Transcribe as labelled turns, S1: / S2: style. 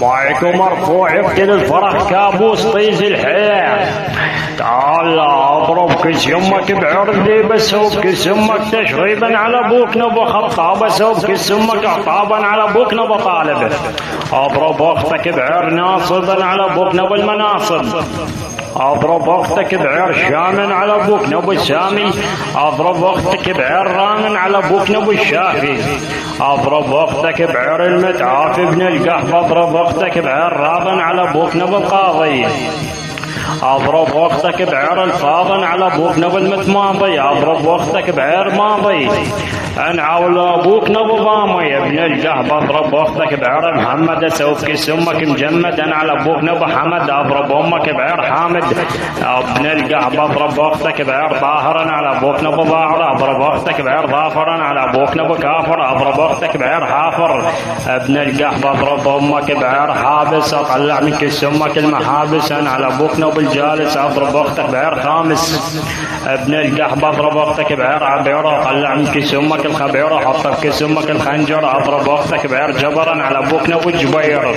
S1: بايكو مرفوع يقتل الفرح كابوس طيز الحياة. تعال اضرب كس يمك بعرضي بسوب كس يمك تشريبا على ابوك نبو خطابه سوب كس يمك عطابا على ابوك نبو طالبه. اضرب اختك بعر ناصبا على ابوك نبو المناصب. اضرب اختك بعر شام على ابوك نبو السامي. اضرب اختك بعر ران على ابوك نبو الشافي. اضرب اختك بعر المتعاف ابن القحف. اضرب اختك بعر راضن على ابوك نبو القاضي. اضرب اختك بعير الفاضن على ابوك نبو المتماضي. اضرب اختك بعير ماضي انعول ابوك نبو ضامي يا ابن القهب. اضرب اختك بعير محمد اسوف كس امك مجمدا على ابوك نبو حمد. اضرب امك بعير حامد ابن القهب. اضرب اختك بعير طاهرا على ابوك نبو ظاهر. اضرب اختك بعير ظافرا على ابوك نبو كافر. اضرب اختك بعير حافر ابن القهب. اضرب امك بعير حابس اطلع من كس امك المحابس انا على ابوك نبو الجالس. اضرب اختك بعير خامس ابن القحب. اضرب اختك بعير عبيره طلع من كيس امك الخبيره حط في كيس امك الخنجر. اضرب اختك بعير جبرا على ابوك نبو الجبير.